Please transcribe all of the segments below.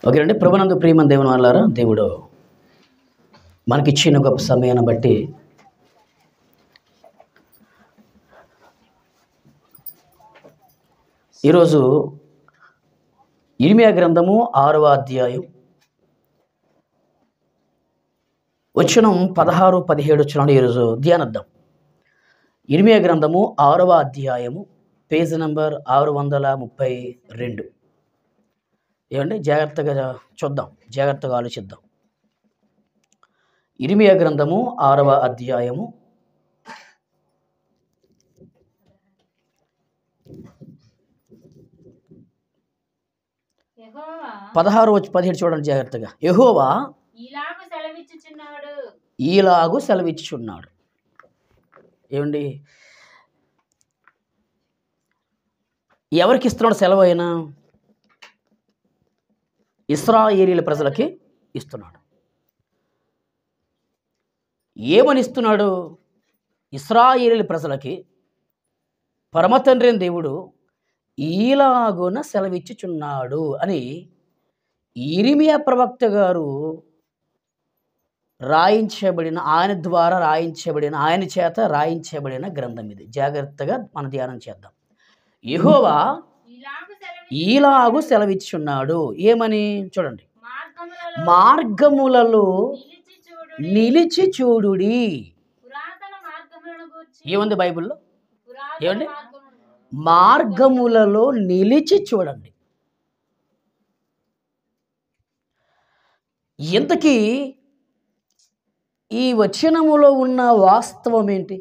ఓకేనండి. ప్రభునందు ప్రియమైన దేవుని వాళ్ళారా, దేవుడు మనకిచ్చిన గొప్ప సమయాన్ని బట్టి ఈరోజు ఇర్మీయా గ్రంథము 6వ అధ్యాయం వచనం 16, 17 వచనాలు ఈరోజు ధ్యానిద్దాం. ఇర్మీయా గ్రంథము 6వ అధ్యాయము పేజ్ నంబర్ 632. ఏమండి, జాగ్రత్తగా చూద్దాం, జాగ్రత్తగా ఆలోచిద్దాం. ఇర్మీయా గ్రంథము 6వ అధ్యాయము 16-17 చూడండి జాగ్రత్తగా. యెహోవా ఈలాగు సెలవిచ్చుచున్నాడు. ఏమండి, ఎవరికి ఇస్తున్నాడు సెలవు? అయినా ఇశ్రాయేలీల ప్రజలకి ఇస్తున్నాడు. ఏమని ఇస్తున్నాడు? ఇశ్రాయేలీల ప్రజలకి పరమతండ్రి అయిన దేవుడు ఈలాగున సెలవిచ్చుచున్నాడు అని ఇర్మీయా ప్రవక్త గారు రాయించబడిన, ఆయన ద్వారా రాయించబడిన, ఆయన చేత రాయించబడిన గ్రంథం ఇది. జాగ్రత్తగా మనం ధ్యానం చేద్దాం. యెహోవా ఈలాగు సెలవిచ్చుచున్నాడు. ఏమని చూడండి. మార్గములలో నిలిచి చూడుడి. ఏముంది బైబిల్లో? ఏమండి, మార్గములలో నిలిచి చూడండి. ఇంతకీ ఈ వచనములో ఉన్న వాస్తవం ఏంటి?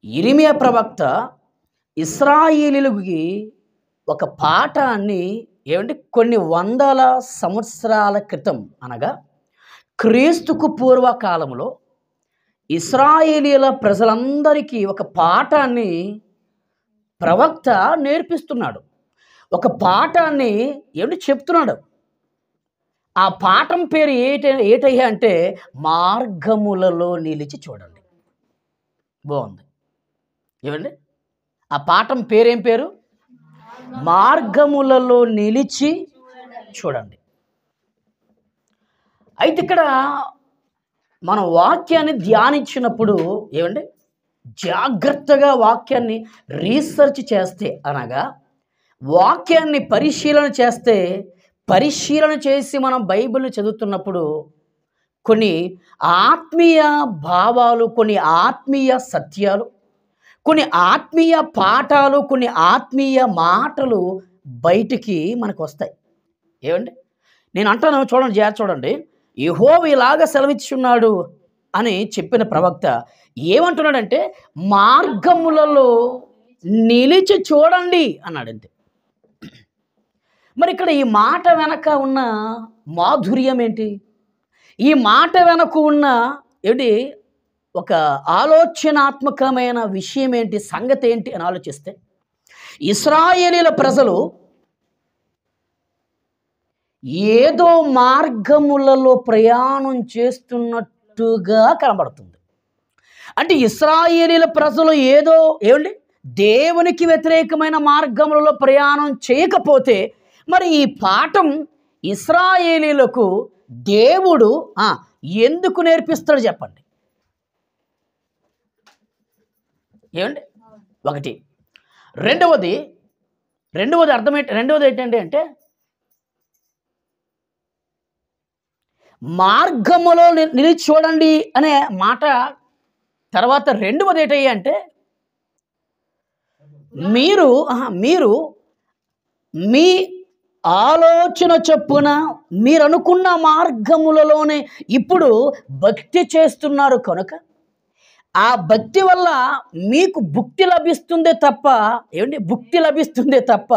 ఇర్మీయా ప్రవక్త ఇశ్రాయేలీయులకి ఒక పాఠాన్ని, ఏమంటే కొన్ని వందల సంవత్సరాల క్రితం, అనగా క్రీస్తుకు పూర్వకాలంలో ఇశ్రాయేలీయుల ప్రజలందరికీ ఒక పాఠాన్ని ప్రవక్త నేర్పిస్తున్నాడు. ఒక పాఠాన్ని ఏమిటి చెప్తున్నాడు. ఆ పాఠం పేరు ఏటయ్యా అంటే మార్గములలో నిలిచి చూడండి. బాగుంది. ఏమండి, ఆ పాఠం పేరేం పేరు? మార్గములలో నిలిచి చూడండి. అయితే ఇక్కడ మనం వాక్యాన్ని ధ్యానించినప్పుడు ఏమండి, జాగ్రత్తగా వాక్యాన్ని రీసెర్చ్ చేస్తే, అనగా వాక్యాన్ని పరిశీలన చేసి మనం బైబిల్ని చదువుతున్నప్పుడు కొన్ని ఆత్మీయ భావాలు, కొన్ని ఆత్మీయ సత్యాలు, కొన్ని ఆత్మీయ పాఠాలు, కొన్ని ఆత్మీయ మాటలు బయటికి మనకు వస్తాయి. ఏమండి, నేను అంటాను చూడండి, చూడండి. యెహోవా ఇలాగ సెలవిచ్చున్నాడు అని చెప్పిన ప్రవక్త ఏమంటున్నాడంటే మార్గములలో నిలిచి చూడండి అన్నాడు. అంతే. మరి ఇక్కడ ఈ మాట వెనక ఉన్న మాధుర్యం ఏంటి? ఈ మాట వెనక ఉన్న ఏంటి ఒక ఆలోచనాత్మకమైన విషయం ఏంటి, సంగతి ఏంటి అని ఆలోచిస్తే, ఇశ్రాయేలీల ప్రజలు ఏదో మార్గములలో ప్రయాణం చేస్తున్నట్టుగా కనబడుతుంది. అంటే ఇశ్రాయేలీల ప్రజలు ఏదో ఏమండి దేవునికి వ్యతిరేకమైన మార్గములలో ప్రయాణం చేయకపోతే మరి ఈ పాఠం ఇశ్రాయేలీలకు దేవుడు ఎందుకు నేర్పిస్తాడు చెప్పండి. ఏమండి, ఒకటి. రెండవది ఏంటంటే అంటే మార్గములో నిలిచి చూడండి అనే మాట తర్వాత రెండవది ఏంటయ్యా అంటే మీరు మీ ఆలోచన చొప్పున మీరు అనుకున్న మార్గములలోనే ఇప్పుడు భక్తి చేస్తున్నారు కనుక ఆ భక్తి వల్ల మీకు భుక్తి లభిస్తుందే తప్ప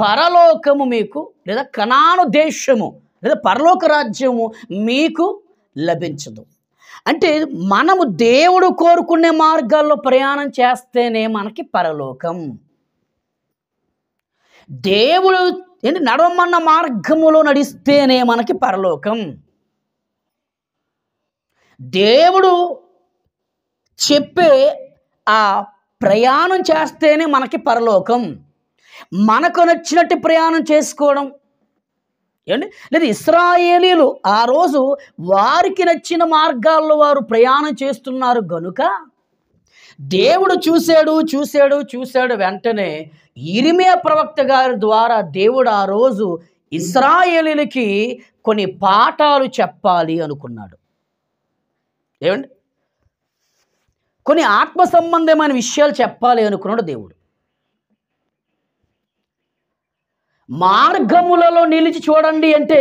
పరలోకము మీకు, లేదా కనాను దేశము, లేదా పరలోక రాజ్యము మీకు లభించదు. అంటే మనము దేవుడు కోరుకునే మార్గాల్లో ప్రయాణం చేస్తేనే మనకి పరలోకం. దేవుడు నడవమన్న మార్గములో నడిస్తేనే మనకి పరలోకం. దేవుడు చెప్పే ఆ ప్రయాణం చేస్తేనే మనకి పరలోకం. మనకు నచ్చినట్టు ప్రయాణం చేసుకోవడం. ఏమండి, లేదా ఇశ్రాయేలీయులు ఆ రోజు వారికి నచ్చిన మార్గాల్లో వారు ప్రయాణం చేస్తున్నారు గనుక దేవుడు చూశాడు. వెంటనే యిర్మీయా ప్రవక్త గారి ద్వారా దేవుడు ఆ రోజు ఇశ్రాయేలీయులకి కొన్ని పాఠాలు చెప్పాలి అనుకున్నాడు. ఏమండి, కొన్ని ఆత్మ సంబంధమైన విషయాలు చెప్పాలి అనుకున్నాడు దేవుడు. మార్గములలో నిలిచి చూడండి అంటే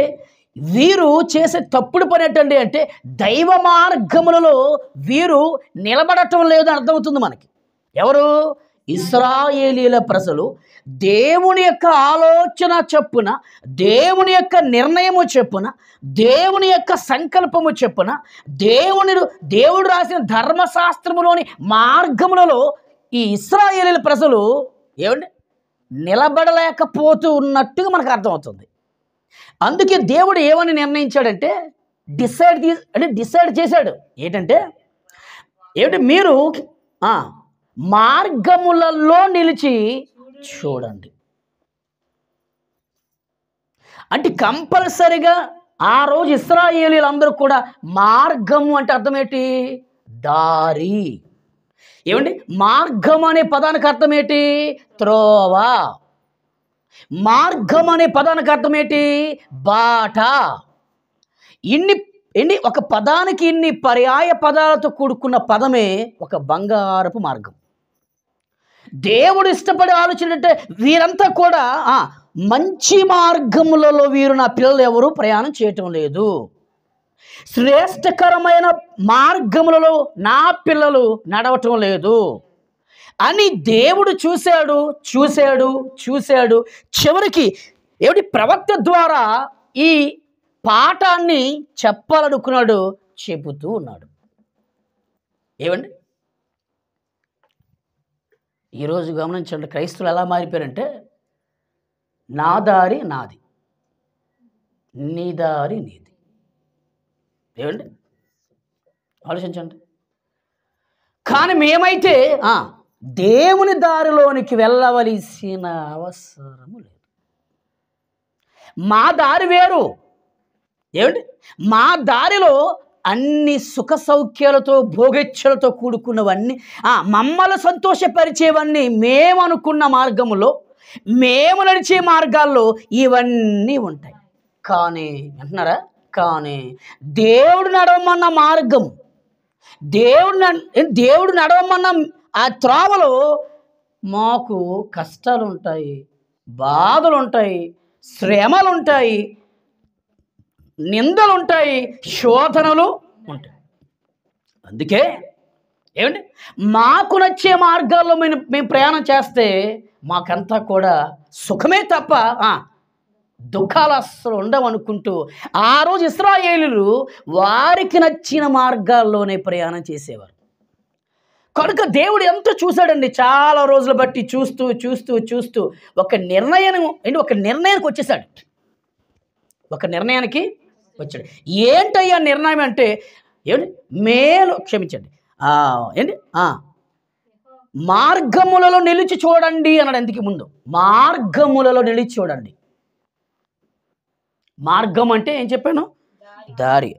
వీరు చేసే తప్పుడు పని ఏంటండి అంటే దైవ మార్గములలో వీరు నిలబడటం లేదు అర్థమవుతుంది మనకి. ఎవరు? ఇశ్రాయేలీయుల ప్రజలు దేవుని యొక్క ఆలోచన చొప్పున, దేవుని యొక్క నిర్ణయము చొప్పున, దేవుని యొక్క సంకల్పము చొప్పున, దేవుడు రాసిన ధర్మశాస్త్రములోని మార్గములలో ఈ ఇశ్రాయేలీయుల ప్రజలు ఏమండి నిలబడలేకపోతూ ఉన్నట్టుగా మనకు అర్థమవుతుంది. అందుకే దేవుడు ఏమని నిర్ణయించాడంటే డిసైడ్ చేశాడు. ఏంటంటే మీరు మార్గములలో నిలిచి చూడండి. అంటే కంపల్సరిగా ఆ రోజు ఇశ్రాయేలీయులందరూ కూడా మార్గము అంటే అర్థం ఏంటి? దారి. ఏమండి, మార్గం అనే పదానికి అర్థం ఏంటి? త్రోవ. మార్గం అనే పదానికి అర్థం ఏంటి? బాట. ఇన్ని ఒక పదానికి ఇన్ని పర్యాయ పదాలతో కూడుకున్న పదమే ఒక బంగారపు మార్గం. దేవుడు ఇష్టపడే ఆలోచన అంటే వీరంతా కూడా మంచి మార్గములలో వీరు నా పిల్లలు ఎవరు ప్రయాణం చేయటం లేదు, శ్రేష్టకరమైన మార్గములలో నా పిల్లలు నడవటం లేదు అని దేవుడు చూశాడు. చివరికి ప్రవక్త ద్వారా ఈ పాఠాన్ని చెప్పాలనుకున్నాడు, చెబుతూ ఉన్నాడు. ఏమండి, ఈరోజు గమనించండి, క్రైస్తవులు ఎలా మారిపోయారంటే నా దారి నాది, నీ దారి నీది. ఏమండి, ఆలోచించండి. కానీ మేమైతే దేవుని దారిలోనికి వెళ్ళవలసిన అవసరము లేదు. మా దారి వేరు. ఏమండి, మా దారిలో అన్ని సుఖ సౌఖ్యాలతో భోగేచ్ఛలతో కూడుకున్నవన్నీ మమ్మల్ని సంతోషపరిచేవన్నీ మేము అనుకున్న మార్గములో, మేము నడిచే మార్గాల్లో ఇవన్నీ ఉంటాయి. కానీ అంటున్నారా, కానీ దేవుడు నడవమన్న మార్గం, దేవుడు నడవమన్న ఆ త్రోవలో మాకు కష్టాలు ఉంటాయి, బాధలు ఉంటాయి, శ్రమలు ఉంటాయి, నిందలు ఉంటాయి, శోధనలు ఉంటాయి. అందుకే ఏమండి, మాకు నచ్చే మార్గాల్లో మేము ప్రయాణం చేస్తే మాకంతా కూడా సుఖమే తప్ప దుఃఖాలు అస్సలు ఉండవనుకుంటూ ఆ రోజు ఇశ్రాయేలీయులు వారికి నచ్చిన మార్గాల్లోనే ప్రయాణం చేసేవారు. కనుక దేవుడు ఎంత చూశాడండి, చాలా రోజులు బట్టి చూస్తూ ఒక నిర్ణయానికి వచ్చేసాడు. ఒక నిర్ణయానికి వచ్చాడు. ఏంటయ్యా నిర్ణయం అంటే మార్గములలో నిలిచి చూడండి అన్నాడు. ఎందుకు ముందు మార్గములలో నిలిచి చూడండి. మార్గం అంటే ఏం చెప్పాను? దారి.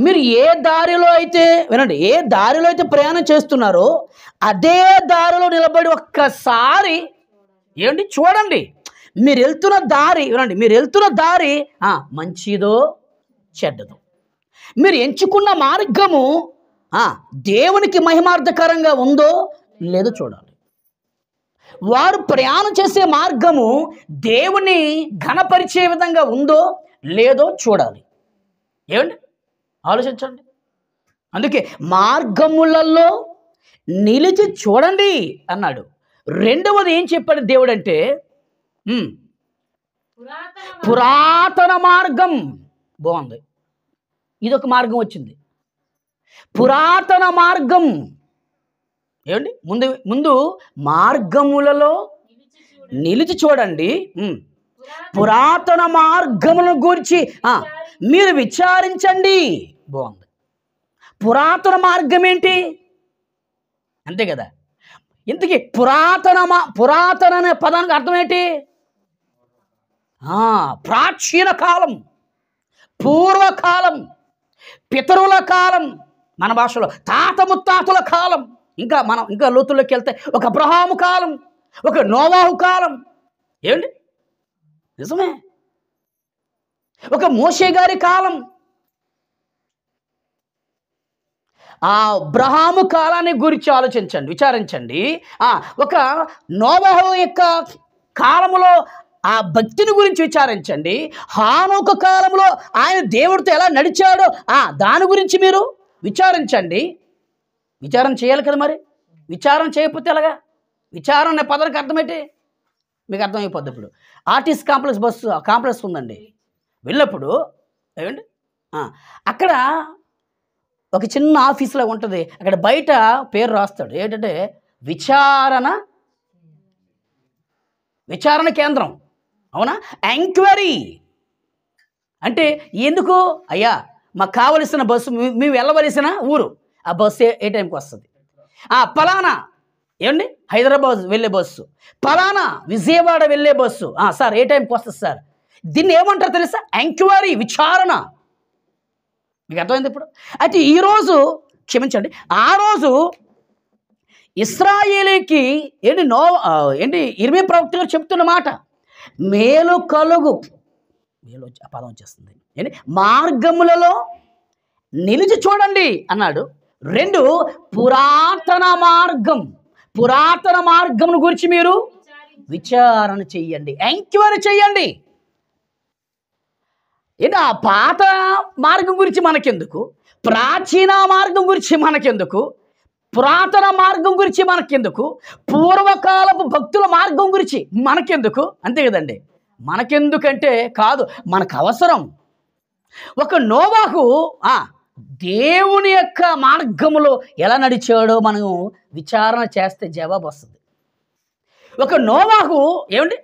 మీరు ఏ దారిలో అయితే వినండి, ఏ దారిలో అయితే ప్రయాణం చేస్తున్నారో అదే దారిలో నిలబడి ఒక్కసారి చూడండి. మీరు వెళ్తున్న దారి మంచిదో చెడ్డదో, మీరు ఎంచుకున్న మార్గము దేవునికి మహిమార్థకరంగా ఉందో లేదో చూడాలి. వారు ప్రయాణం చేసే మార్గము దేవుని ఘనపరిచే విధంగా ఉందో లేదో చూడాలి. ఏమండి, ఆలోచించండి. అందుకే మార్గములలో నిలిచి చూడండి అన్నాడు. రెండవది ఏం చెప్పాడు దేవుడు అంటే పురాతన మార్గం. బాగుంది, ఇదొక మార్గం వచ్చింది, పురాతన మార్గం. ఏమండి, ముందు మార్గములలో నిలిచి చూడండి, పురాతన మార్గములను గురించి మీరు విచారించండి. బాగుంది. పురాతన మార్గం ఏంటి? అంతే కదా. ఇంతకీ పురాతన అనే పదానికి అర్థం ఏంటి? ప్రాచీన కాలం, పూర్వకాలం, పితరుల కాలం, మన భాషలో తాత ముత్తాతల కాలం, ఇంకా లోతుల్లోకి వెళ్తే ఒక అబ్రహాము కాలం, ఒక నోవాహు కాలం. ఏమండి? నిజమే. ఒక మోషే గారి కాలం. ఆ అబ్రహాము కాలాన్ని గురించి ఆలోచించండి, విచారించండి. ఒక నోవాహు యొక్క కాలంలో ఆ భక్తిని గురించి విచారించండి. హానోకు కాలంలో ఆయన దేవుడితో ఎలా నడిచాడో దాని గురించి మీరు విచారించండి. విచారణ చేయాలి కదా మరి. విచారణ చేయకపోతే ఎలాగా? విచారణ అనే పదానికి అర్థం ఏంటి మీకు అర్థమైపోద్ది. ఇప్పుడు ఆర్టీసీ కాంప్లెక్స్ ఉందండి. వెళ్ళినప్పుడు ఏమండి అక్కడ ఒక చిన్న ఆఫీసులో ఉంటుంది. అక్కడ బయట పేరు రాస్తాడు ఏంటంటే విచారణ కేంద్రం. అవునా? ఎంక్వైరీ అంటే ఎందుకు? అయ్యా మాకు కావలసిన బస్సు, మేము వెళ్ళవలసిన ఊరు, ఆ బస్సు ఏ టైంకి వస్తుంది, పలానా ఏమండి హైదరాబాద్ వెళ్ళే బస్సు, పలానా విజయవాడ వెళ్ళే బస్సు సార్ ఏ టైంకి వస్తుంది సార్. దీన్ని ఏమంటారు తెలుసా? ఎంక్వైరీ, విచారణ. మీకు అర్థమైంది ఇప్పుడు? అయితే ఈరోజు క్షమించండి, ఆ రోజు ఇశ్రాయేలీకి ఇర్మీయా ప్రవక్త గారు చెప్తున్న మాట, మేలు ఆ పదం వచ్చేస్తుంది ఏంటి, మార్గములలో నిలిచి చూడండి అన్నాడు. 2 పురాతన మార్గం గురించి మీరు విచారణ చెయ్యండి, ఎంక్వైరీ చెయ్యండి. ఏంటి ఆ పాత మార్గం గురించి మనకెందుకు, ప్రాచీన మార్గం గురించి మనకెందుకు, పురాతన మార్గం గురించి మనకెందుకు, పూర్వకాలపు భక్తుల మార్గం గురించి మనకెందుకు? అంతే కదండి. మనకెందుకంటే కాదు, మనకు అవసరం. ఒక నోవాహు దేవుని యొక్క మార్గములో ఎలా నడిచాడో మనం విచారణ చేస్తే జవాబు వస్తుంది. ఒక నోవాహు ఏమండి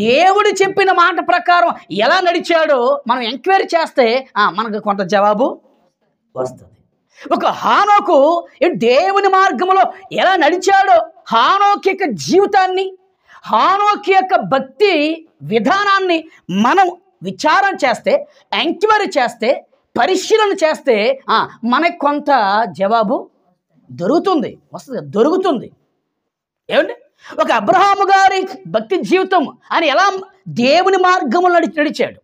దేవుడు చెప్పిన మాట ప్రకారం ఎలా నడిచాడో మనం ఎంక్వైరీ చేస్తే మనకు కొంత జవాబు వస్తుంది. ఒక హానోకు దేవుని మార్గంలో ఎలా నడిచాడో, హానోకు యొక్క జీవితాన్ని, హానోకు యొక్క భక్తి విధానాన్ని మనం విచారణ చేస్తే, ఎంక్వైరీ చేస్తే, పరిశీలన చేస్తే మనకు కొంత జవాబు దొరుకుతుంది. ఏమండి? ఒక అబ్రహాము గారి భక్తి జీవితం ఆయన ఎలా దేవుని మార్గంలో నడిచాడు.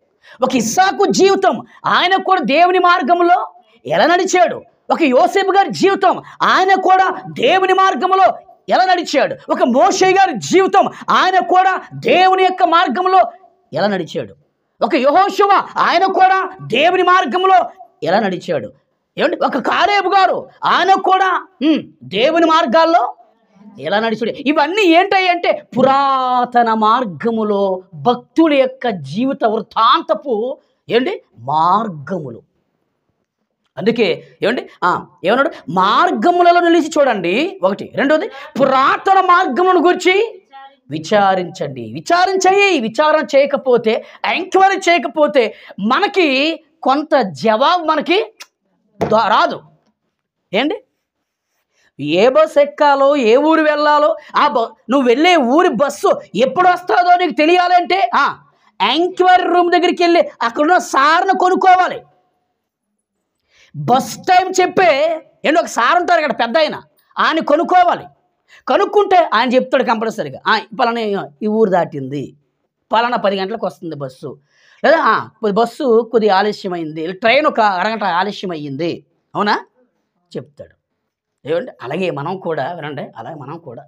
ఒక ఇస్సాకు జీవితం ఆయన కూడా దేవుని మార్గంలో ఎలా నడిచాడు. ఒక యోసేపు గారి జీవితం ఆయన కూడా దేవుని మార్గంలో ఎలా నడిచాడు. ఒక మోషే గారి జీవితం ఆయన కూడా దేవుని యొక్క మార్గంలో ఎలా నడిచాడు. ఒక యెహోషువ ఆయన కూడా దేవుని మార్గంలో ఎలా నడిచాడు. ఏమండి? ఒక కాలేబు గారు ఆయన కూడా దేవుని మార్గాల్లో ఎలా నడిచాడు. ఇవన్నీ ఏంటంటే పురాతన మార్గములో భక్తుల యొక్క జీవిత వృత్తాంతపు మార్గములు. అందుకే ఏమన్నాడు? మార్గములలో నిలిచి చూడండి, 1. 2, పురాతన మార్గములను గురించి విచారించండి. విచారణ చేయకపోతే, ఎంక్వైరీ చేయకపోతే మనకి కొంత జవాబు మనకి రాదు. ఏ బస్సు ఎక్కాలో, ఏ ఊరు వెళ్ళాలో, నువ్వు వెళ్ళే ఊరి బస్సు ఎప్పుడు వస్తుందో నీకు తెలియాలంటే ఎంక్వైరీ రూమ్ దగ్గరికి వెళ్ళి అక్కడున్న సార్ను కొనుక్కోవాలి. బస్ టైం చెప్పే ఒక సార్ ఉంటారు ఇక్కడ, పెద్ద ఆయన కొనుక్కోవాలి. కనుక్కుంటే ఆయన చెప్తాడు కంపల్సరీగా, పలానా ఈ ఊరు దాటింది, పలానా 10 గంటలకు వస్తుంది బస్సు, లేదా బస్సు కొద్దిగా ఆలస్యమైంది, ట్రైన్ ఒక అరగంట ఆలస్యం అయ్యింది, అవునా చెప్తాడు. ఏమండి? అలాగే మనం కూడా వినండి, అలాగే మనం కూడా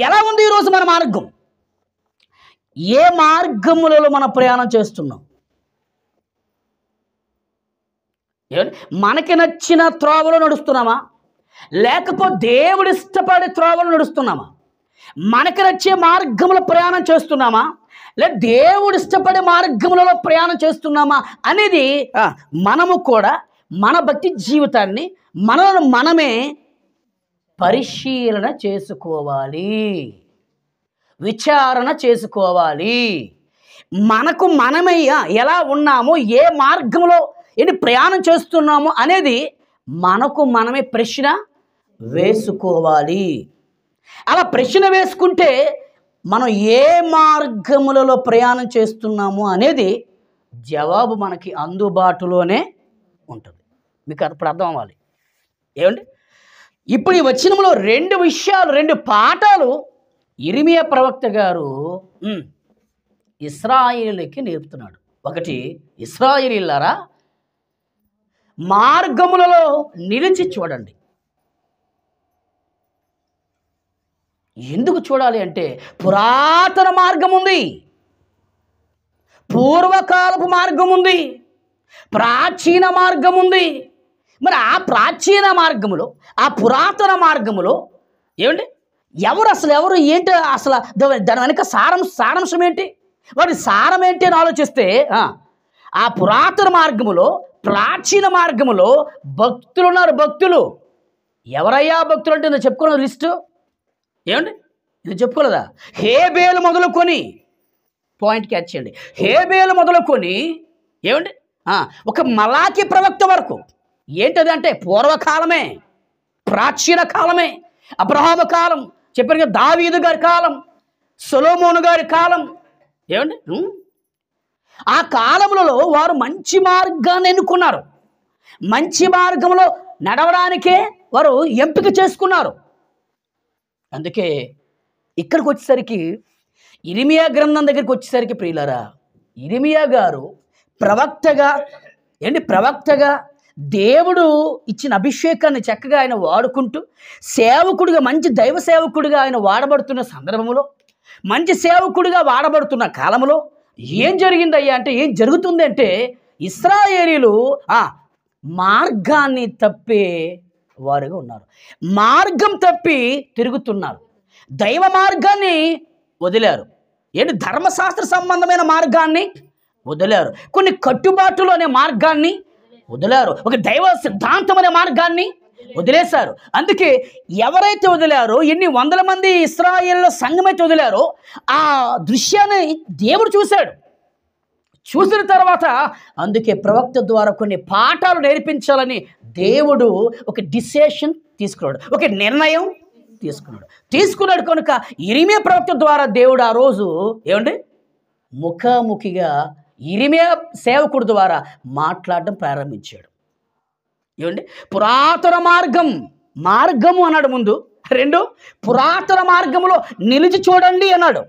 ఎలా ఉంది ఈరోజు మన మార్గం? ఏ మార్గములలో మనం ప్రయాణం చేస్తున్నాం? ఏమండి? మనకి నచ్చిన త్రోవలో నడుస్తున్నామా, లేకపోతే దేవుడు ఇష్టపడే త్రోవలో నడుస్తున్నామా? మనకి నచ్చే మార్గంలో ప్రయాణం చేస్తున్నామా, లేదా దేవుడు ఇష్టపడే మార్గములలో ప్రయాణం చేస్తున్నామా అనేది మనము కూడా మన భక్తి జీవితాన్ని మనమే పరిశీలన చేసుకోవాలి, విచారణ చేసుకోవాలి. మనకు మనమే ఎలా ఉన్నామో, ఏ మార్గంలో ప్రయాణం చేస్తున్నామో అనేది మనకు మనమే ప్రశ్న వేసుకోవాలి. అలా ప్రశ్న వేసుకుంటే మనం ఏ మార్గములలో ప్రయాణం చేస్తున్నాము అనేది జవాబు మనకి అందుబాటులోనే ఉంటుంది. మీకు ఇప్పుడు అర్థం అవ్వాలి. ఏమండి, ఇప్పుడు ఈ వచనంలో 2 విషయాలు, 2 పాఠాలు ఇర్మియా ప్రవక్త గారు ఇశ్రాయేలుకి నేర్పుతున్నాడు. ఒకటి, ఇశ్రాయేలీయులారా మార్గములలో నిలిచి చూడండి. ఎందుకు చూడాలి అంటే పురాతన మార్గం ఉంది, పూర్వకాలపు మార్గం ఉంది, ప్రాచీన మార్గం ఉంది. మరి ఆ ప్రాచీన మార్గములో, ఆ పురాతన మార్గములో ఏమండి ఎవరు ఏంటి అసలు దాని వెనక సారాంశం ఏంటి, వాటి సారం ఏంటి అని ఆలోచిస్తే ఆ పురాతన మార్గములో, ప్రాచీన మార్గములో భక్తులు ఉన్నారు. భక్తులు ఎవరయ్యా భక్తులు అంటే నేను చెప్పుకున్న లిస్టు ఏమండి, ఇది చెప్పుకోలేదా? హేబేలు మొదలుకొని, పాయింట్ క్యాచ్ చేయండి, హేబేలు మొదలుకొని ఏమండి ఒక మలాకి ప్రవక్త వరకు ఏంటది అంటే పూర్వకాలమే, ప్రాచీన కాలమే. అబ్రహాము కాలం చెప్పారు కదా, దావీదు గారి కాలం, సొలొమోను గారి కాలం. ఏమండి ఆ కాలములలో వారు మంచి మార్గాన్ని ఎన్నుకున్నారు. మంచి మార్గంలో నడవడానికే వారు ఎంపిక చేసుకున్నారు. అందుకే ఇక్కడికి వచ్చేసరికి, ఇర్మియా గ్రంథం దగ్గరికి వచ్చేసరికి ప్రియులారా, ఇర్మియా గారు ప్రవక్తగా దేవుడు ఇచ్చిన అభిషేకాన్ని చక్కగా ఆయన వాడుకుంటూ సేవకుడిగా, మంచి దైవ సేవకుడిగా ఆయన వాడబడుతున్న సందర్భంలో, మంచి సేవకుడిగా వాడబడుతున్న కాలంలో ఏం జరిగిందయ్యా అంటే, ఏం జరుగుతుంది అంటే, ఇశ్రాయేలీయులు మార్గాన్ని తప్పే వారుగా ఉన్నారు. మార్గం తప్పి తిరుగుతున్నారు. దైవ మార్గాన్ని వదిలారు. ధర్మశాస్త్ర సంబంధమైన మార్గాన్ని వదిలారు. కొన్ని కట్టుబాటులు అనే మార్గాన్ని వదిలారు. ఒక దైవ సిద్ధాంతం అనే మార్గాన్ని వదిలేశారు. అందుకే ఎవరైతే వదిలారో, ఎన్ని వందల మంది ఇశ్రాయేలు సంఘం అయితే వదిలారో, ఆ దృశ్యాన్ని దేవుడు చూశాడు. చూసిన తర్వాత అందుకే ప్రవక్త ద్వారా కొన్ని పాఠాలు నేర్పించాలని దేవుడు ఒక డిసిషన్ తీసుకున్నాడు, ఒక నిర్ణయం తీసుకున్నాడు. కనుక ఇర్మియా ప్రవక్త ద్వారా దేవుడు ఆ రోజు ముఖాముఖిగా ఇర్మియా సేవకుడి ద్వారా మాట్లాడడం ప్రారంభించాడు. పురాతన మార్గము అన్నాడు ముందు. 2, పురాతన మార్గములో నిలిచి చూడండి అన్నాడు.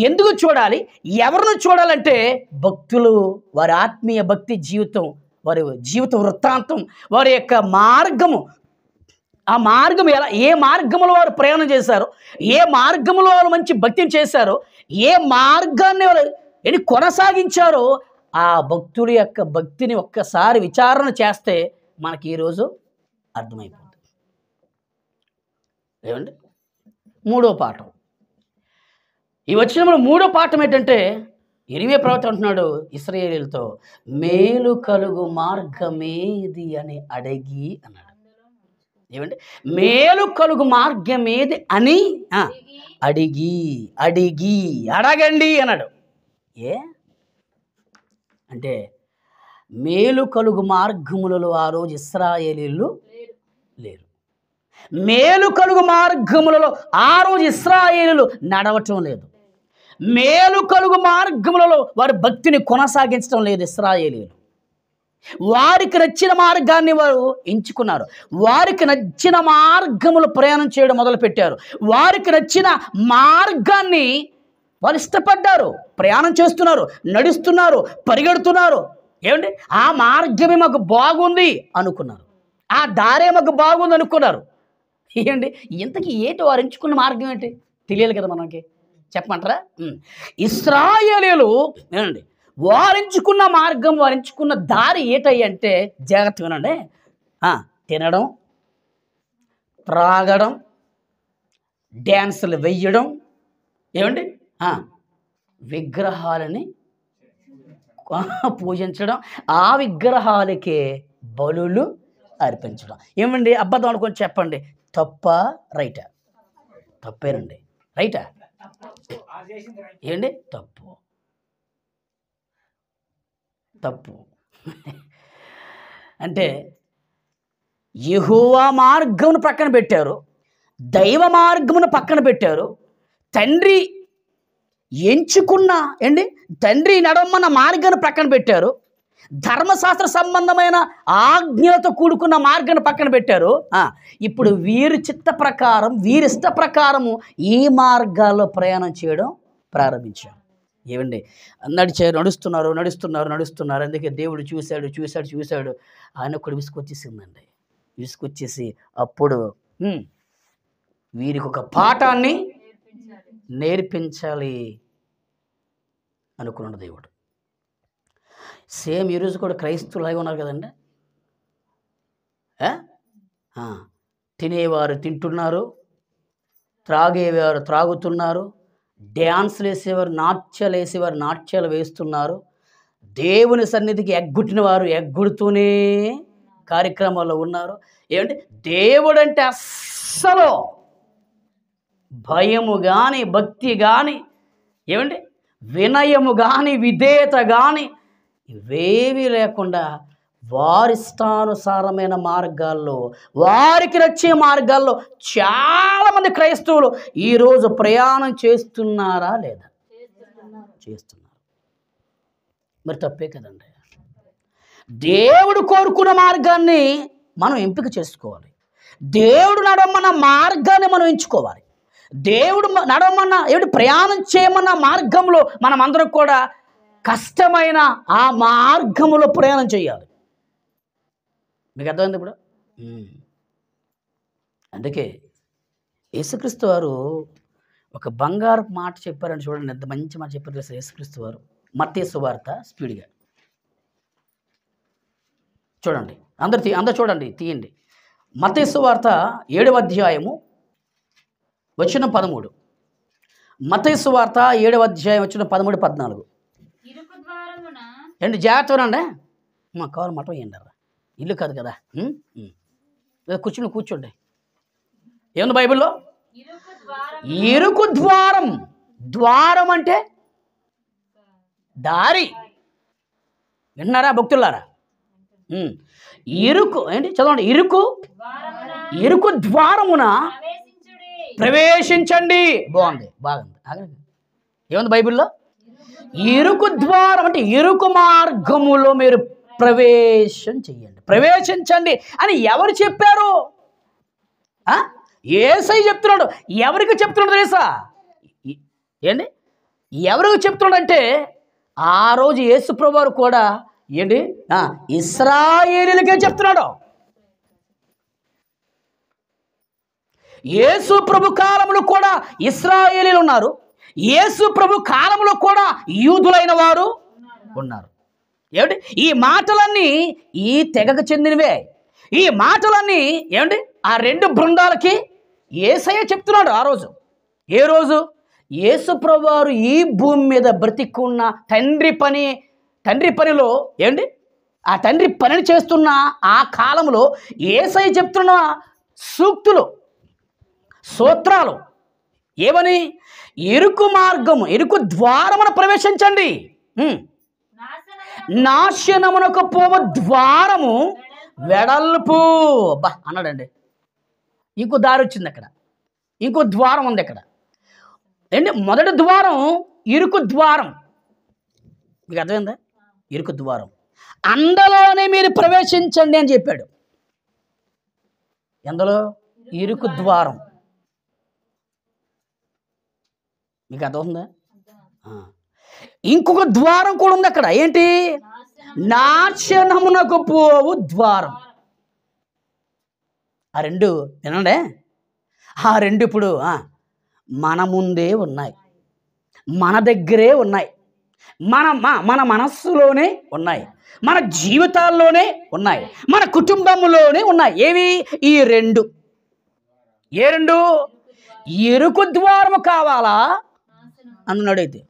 ఎందుకు చూడాలి, ఎవరిని చూడాలంటే భక్తులు, వారి ఆత్మీయ భక్తి జీవితం, వారి జీవిత వృత్తాంతం, వారి యొక్క మార్గము, ఆ మార్గం ఏ మార్గంలో వారు ప్రయాణం చేశారో, ఏ మార్గంలో వారు మంచి భక్తిని చేశారో, ఏ మార్గాన్ని వారు కొనసాగించారో, ఆ భక్తుల యొక్క భక్తిని ఒక్కసారి విచారణ చేస్తే మనకి ఈరోజు అర్థమైపోతుంది. ఏమండి, 3వ పాఠం ఈ వచనంలో 3వ పాఠం ఏంటంటే, ఇర్మియా ప్రవక్త అంటున్నాడు ఇశ్రాయేలీయులతో, మేలు కలుగు మార్గమేది అని అడిగి అన్నాడు. ఏమంటే మేలు కలుగు మార్గమేది అని అడగండి అన్నాడు. అంటే మేలు కలుగు మార్గములలో ఆ రోజు ఇశ్రాయేలీయులు లేరు. మేలు కలుగు మార్గములలో ఆ రోజు ఇశ్రాయేలీయులు నడవటం లేదు. మేలు కలుగు మార్గములలో వారి భక్తిని కొనసాగించడం లేదు. ఇశ్రాయేలీయులు వారికి నచ్చిన మార్గాన్ని వారు ఎంచుకున్నారు. వారికి నచ్చిన మార్గములు ప్రయాణం చేయడం మొదలుపెట్టారు. వారికి నచ్చిన మార్గాన్ని వాళ్ళు ఇష్టపడ్డారు, ప్రయాణం చేస్తున్నారు, నడుస్తున్నారు, పరిగెడుతున్నారు. ఆ మార్గమే మాకు బాగుంది అనుకున్నారు, ఆ దారే మాకు బాగుంది అనుకున్నారు. ఇంతకీ ఏంటి వారు ఎంచుకున్న మార్గం ఏంటి తెలియాలి కదా మనకి, చెప్పమంటారా? ఇశ్రాయేలీయులు వారించుకున్న మార్గం, వారించుకున్న దారి ఏటంటే, జాగ్రత్త వినండి, తినడం, త్రాగడం, డ్యాన్సులు వెయ్యడం, విగ్రహాలని పూజించడం, ఆ విగ్రహాలకే బలులు అర్పించడం. అబద్ధం అనుకొని చెప్పండి, తప్పా రైటా? తప్పేనండి. రైటా? తప్పు. అంటే యెహోవా మార్గమును ప్రక్కన పెట్టారు, దైవ మార్గమును పక్కన పెట్టారు. తండ్రి ఎంచుకున్న తండ్రి నడవమన్న మార్గాన్ని పక్కన పెట్టారు. ధర్మశాస్త్ర సంబంధమైన ఆజ్ఞలతో కూడుకున్న మార్గాన్ని పక్కన పెట్టారు. ఇప్పుడు వీరి చిత్త ప్రకారం, వీరి ఇష్ట ప్రకారము ఈ మార్గాల్లో ప్రయాణం చేయడం ప్రారంభించారు. నడుస్తున్నారు. అందుకే దేవుడు చూశాడు. ఆయన కూడా విసుకొచ్చేసిందండి. విసుకొచ్చేసి అప్పుడు వీరికి ఒక పాఠాన్ని నేర్పించాలి అనుకున్నాడు దేవుడు. సేమ్ ఈరోజు కూడా క్రైస్తవులాగా ఉన్నారు కదండి. తినేవారు తింటున్నారు, త్రాగేవారు త్రాగుతున్నారు, డ్యాన్స్లు వేసేవారు నాట్యాలు వేస్తున్నారు, దేవుని సన్నిధికి ఎగ్గుట్టిన వారు ఎగ్గుడుతూనే కార్యక్రమాల్లో ఉన్నారు. దేవుడు అంటే అస్సలు భయము కానీ, భక్తి కానీ, వినయము కానీ, విధేయత కానీ ఇవేవీ లేకుండా వారిష్టానుసారమైన మార్గాల్లో, వారికి నచ్చే మార్గాల్లో చాలామంది క్రైస్తవులు ఈరోజు ప్రయాణం చేస్తున్నారా లేదా? చేస్తున్నారు. మరి తప్పే కదండి. దేవుడు కోరుకున్న మార్గాన్ని మనం ఎంపిక చేసుకోవాలి. దేవుడు నడవమన్న మార్గాన్ని మనం ఎంచుకోవాలి. దేవుడు నడవమన్న ప్రయాణం చేయమన్న మార్గంలో మనం అందరం కూడా కష్టమైన ఆ మార్గములో ప్రయాణం చేయాలి. మీకు అర్థమైంది ఇప్పుడు? అందుకే యేసుక్రీస్తు వారు ఒక బంగారు మాట చెప్పారని చూడండి. ఎంత మంచి మాట చెప్పారు తెలుసా యేసుక్రీస్తు వారు. మత్తయి సువార్త స్పీడ్గా చూడండి. అందరూ చూడండి, తీయండి. మత్తయి సువార్త 7వ అధ్యాయము వచనం 13. మత్తయి సువార్త 7వ అధ్యాయం వచనం 13, 14. జాగ్రత్తనండి. మా కావాలి మటం వేయండి. ఇల్లు కాదు కదా. కూర్చోండి. ఏముంది బైబిల్లో? ఇరుకు ద్వారం. ద్వారం అంటే దారి. విన్నారా భక్తులారా? ఇరుకు చదవండి. ఇరుకు ద్వారమున ప్రవేశించండి. బాగుంది. ఏముంది బైబిల్లో? ఇరుకు ద్వారం అంటే ఇరుకు మార్గములో మీరు ప్రవేశించండి అని ఎవరు చెప్పారు? యేసయ్య చెప్తున్నాడు. ఎవరికి చెప్తున్నాడు తెలుసా? ఎవరికి చెప్తున్నాడు అంటే ఆ రోజు యేసు ప్రభువారు కూడా ఇశ్రాయేలీలకే చెప్తున్నాడు. యేసు ప్రభు కాలంలో కూడా ఇశ్రాయేలీలు ఉన్నారు. యేసు ప్రభు కాలంలో కూడా యూదులైన వారు ఉన్నారు. ఈ మాటలన్నీ ఈ తెగకు చెందినవే. ఈ మాటలన్నీ ఆ రెండు బృందాలకి యేసయ్య చెప్తున్నాడు ఆ రోజు. ఏ రోజు? యేసు ప్రభువారు ఈ భూమి మీద బ్రతికున్న తండ్రి పనిలో ఆ తండ్రి పనిని చేస్తున్న ఆ కాలంలో యేసయ్య చెప్తున్న సూక్తులు, సూత్రాలు ఏమని? ఇరుకు మార్గము, ఇరుకు ద్వారమును ప్రవేశించండి. నాశనమునకు పోవ ద్వారము వెడల్పు అన్నాడండి. ఇంకో దారి వచ్చింది అక్కడ, ఇంకో ద్వారం ఉంది అక్కడ. మొదటి ద్వారం ఇరుకు ద్వారం. మీకు అర్థమైందా? ఇరుకు ద్వారం, అందులోనే మీరు ప్రవేశించండి అని చెప్పాడు. ఎందులో? ఇరుకు ద్వారం. మీకు అర్థమవుతుందా? ఇంకొక ద్వారం కూడా ఉంది అక్కడ. ఏంటి? నాశనమునకు పోవు ద్వారం. ఆ రెండు వినండి. ఆ రెండు ఇప్పుడు మన ముందే ఉన్నాయి, మన దగ్గరే ఉన్నాయి, మన మనస్సులోనే ఉన్నాయి, మన జీవితాల్లోనే ఉన్నాయి, మన కుటుంబంలోనే ఉన్నాయి. ఏవి? ఈ రెండు. ఏ రెండు? ఇరుకు ద్వారము కావాలా అన్నాడు. అయితే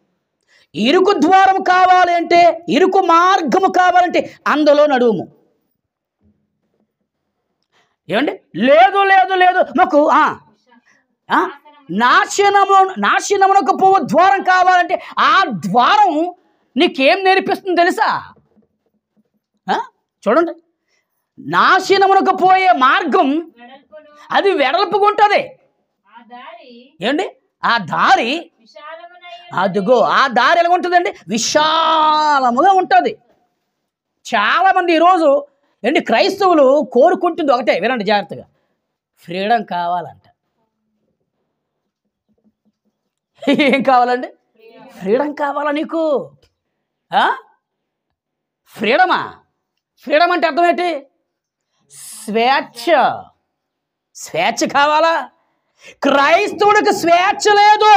ఇరుకు ద్వారం కావాలి అంటే, ఇరుకు మార్గము కావాలంటే అందులో నడుము. లేదు మాకు నాశనమునకు పోవు ద్వారం కావాలంటే ఆ ద్వారం నీకేం నేర్పిస్తుంది తెలుసా? చూడండి, నాశనమునకు పోయే మార్గం అది వెడల్పుగా ఉంటుంది. ఏమండి ఆ దారి, అదిగో ఆ దారి ఎలా ఉంటుందండి? విశాలముగా ఉంటుంది. చాలా మంది ఈరోజు ఏంటి క్రైస్తవులు కోరుకుంటుంది ఒకటే, వినండి జాగ్రత్తగా, ఫ్రీడమ్ కావాలంట. ఏం కావాలండి? ఫ్రీడమ్ కావాలా నీకు? ఫ్రీడమా? ఫ్రీడమ్ అంటే అర్థం ఏంటి? స్వేచ్ఛ. స్వేచ్ఛ కావాలా? క్రైస్తవుడికి స్వేచ్ఛ లేదు.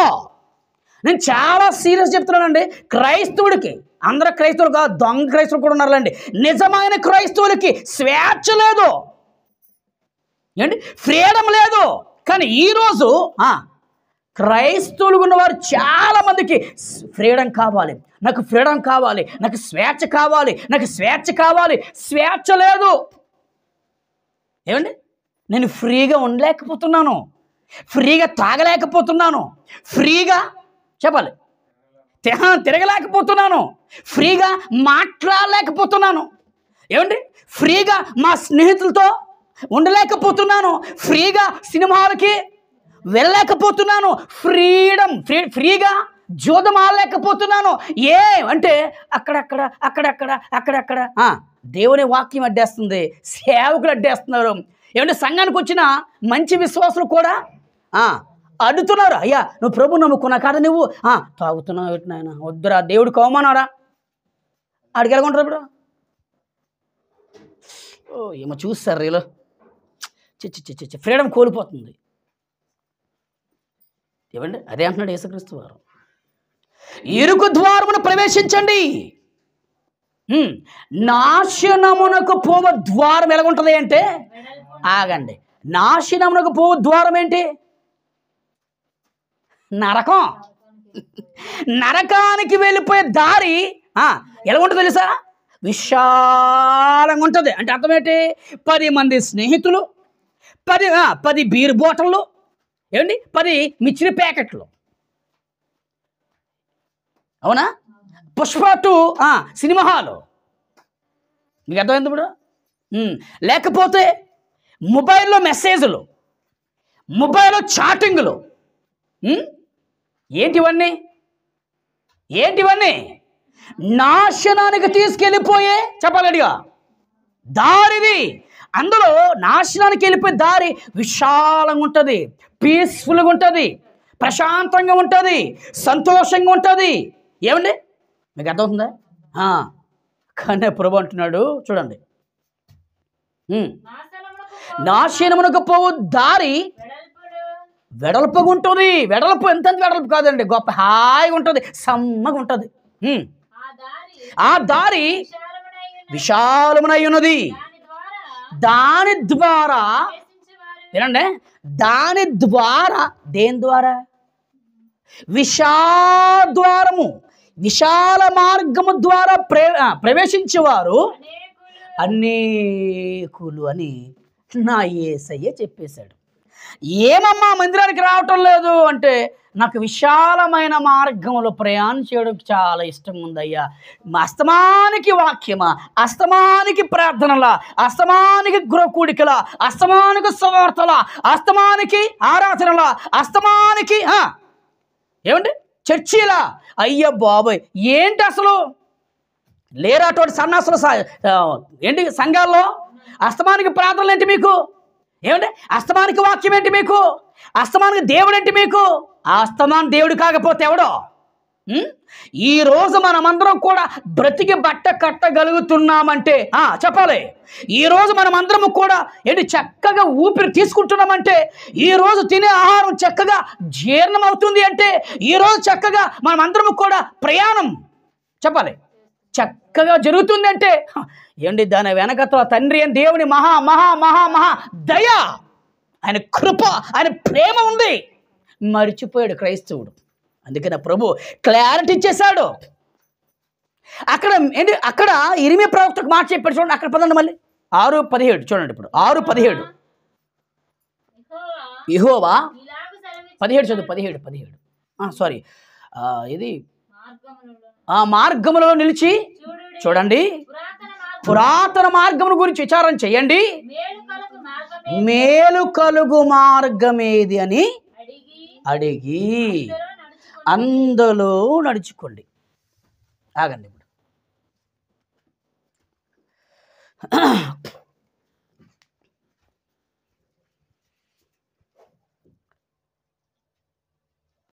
నేను చాలా సీరియస్ చెప్తున్నానండి. క్రైస్తవుడికి, అందరూ క్రైస్తవులు కాదు, దొంగ క్రైస్తవులు కూడా ఉన్నారులేండి, నిజమైన క్రైస్తవులకి స్వేచ్ఛ లేదు. ఏంటి? ఫ్రీడమ్ లేదు. కానీ ఈరోజు క్రైస్తవులు ఉన్నవారు చాలా మందికి ఫ్రీడమ్ కావాలి, నాకు ఫ్రీడమ్ కావాలి, నాకు స్వేచ్ఛ కావాలి, నాకు స్వేచ్ఛ కావాలి. స్వేచ్ఛ లేదు. ఏమండి? నేను ఫ్రీగా ఉండలేకపోతున్నాను, ఫ్రీగా తాగలేకపోతున్నాను, ఫ్రీగా చెప్పాలి తిరగలేకపోతున్నాను, ఫ్రీగా మాట్లాడలేకపోతున్నాను. ఏమండి? ఫ్రీగా మా స్నేహితులతో ఉండలేకపోతున్నాను, ఫ్రీగా సినిమాలకి వెళ్ళలేకపోతున్నాను, ఫ్రీగా జూదం ఆడలేకపోతున్నాను. అంటే అక్కడక్కడ దేవుని వాక్యం అడ్డేస్తుంది, సేవకులు అడ్డేస్తున్నారు. ఏమంటే సంఘానికి వచ్చిన మంచి విశ్వాసులు కూడా అడుగుతున్నారు, అయ్యా నువ్వు ప్రభు నమ్ముకున్నా కాదా, నువ్వు తాగుతున్నావు ఎటు నాయన, వద్దురా, దేవుడు కోమన్నారా? ఆడికి ఎలాగుంటారు ఇప్పుడు? ఏమో చూస్తారు రీలో, ఫ్రీడమ్ కోల్పోతుంది. ఏమండి? అదే అంటున్నాడు యేసుక్రీస్తు వారు, ఇరుకు ద్వారమును ప్రవేశించండి. నాశనమునకు పోవ ద్వారం ఎలాగుంటుంది అంటే, ఆగండి, నాశనమునకు పోవ ద్వారం ఏంటి? నరకం. నరకానికి వెళ్ళిపోయే దారి ఎలా ఉంటుంది తెలుసా? విశాలంగా ఉంటుంది. అంటే అర్థం ఏంటి? 10 మంది స్నేహితులు, 10 బీర్ బాటిళ్ళు, ఏమండి 10 మిర్చి ప్యాకెట్లు, అవునా? పుష్ప 2 సినిమా హాలు, మీకు అర్థమైంది ఇప్పుడు? లేకపోతే మొబైల్లో మెసేజ్లు, మొబైల్లో చాటింగ్లు. ఏంటివన్నీ? నాశనానికి తీసుకెళ్ళిపోయే, చెప్పాలడిగా, దారిది. అందులో నాశనానికి వెళ్ళిపోయే దారి విశాలంగా ఉంటుంది, పీస్ఫుల్గా ఉంటుంది, ప్రశాంతంగా ఉంటుంది, సంతోషంగా ఉంటుంది. ఏమండి? మీకు అర్థమవుతుందా? కానీ ప్రభు అంటున్నాడు చూడండి, నాశనమునకు పోవు దారి వెడల్పుగా ఉంటుంది. వెడల్పు ఎంత వెడల్పు కాదండి, గొప్ప హాయిగా ఉంటుంది, సమ్మగా ఉంటుంది. ఆ దారి విశాలమునై ఉన్నది, దాని ద్వారా, వినండి, దాని ద్వారా, దేని ద్వారా? విశాలద్వారము, విశాల మార్గము ద్వారా ప్రవేశించేవారు అనేకులు అని నా యేసయ్య చెప్పేశాడు. ఏమమ్మా మందిరానికి రావటం లేదు అంటే, నాకు విశాలమైన మార్గంలో ప్రయాణం చేయడం చాలా ఇష్టం ఉందయ్యా. అస్తమానికి వాక్యమా, అస్తమానికి ప్రార్థనలా, అస్తమానికి గృహకూడికలా, అస్తమానికి సువార్తలా, అస్తమానికి ఆరాధనలా, అస్తమానికి ఏమండి చర్చిలా. అయ్య బాబోయ్, ఏంటి అసలు లేరా అటువంటి సన్నాసులు ఏంటి సంఘాల్లో? అస్తమానికి ప్రార్థనలు ఏంటి మీకు? ఏమంటే అస్తమానికి వాక్యం ఏంటి మీకు? అస్తమానికి దేవుడు ఏంటి మీకు? ఆ అస్తమాన దేవుడు కాకపోతే ఎవడో? ఈరోజు మనమందరం కూడా బ్రతికి బట్ట కట్టగలుగుతున్నామంటే చెప్పాలి. ఈరోజు మనమందరము కూడా ఏంటి చక్కగా ఊపిరి తీసుకుంటున్నామంటే, ఈరోజు తినే ఆహారం చక్కగా జీర్ణం అవుతుంది అంటే, ఈరోజు చక్కగా మనమందరము కూడా ప్రయాణం చెప్పాలి చక్కగా జరుగుతుంది అంటే, ఏంటి దాని వెనకతో తండ్రి అని దేవుని మహా మహా మహా మహా దయ, ఆయన కృప, ఆయన ప్రేమ ఉంది. మర్చిపోయాడు క్రైస్తవుడు. అందుకని ప్రభు క్లారిటీ ఇచ్చేశాడు. అక్కడ ఏంటి, అక్కడ ఇరిమియా ప్రవక్తకు మాట చెప్పాడు చూడండి. అక్కడ పదండి మళ్ళీ 6:17 చూడండి. ఇప్పుడు 6:17 యెహోవా 17 చదువు 17 సారీ ఇది మార్గములో నిలిచి చూడండి, పురాతన మార్గముల గురించి విచారం చేయండి, మేలు కలుగు మార్గం ఏది అని అడిగి అందులో నడుచుకోండి. ఆగండి ఇప్పుడు.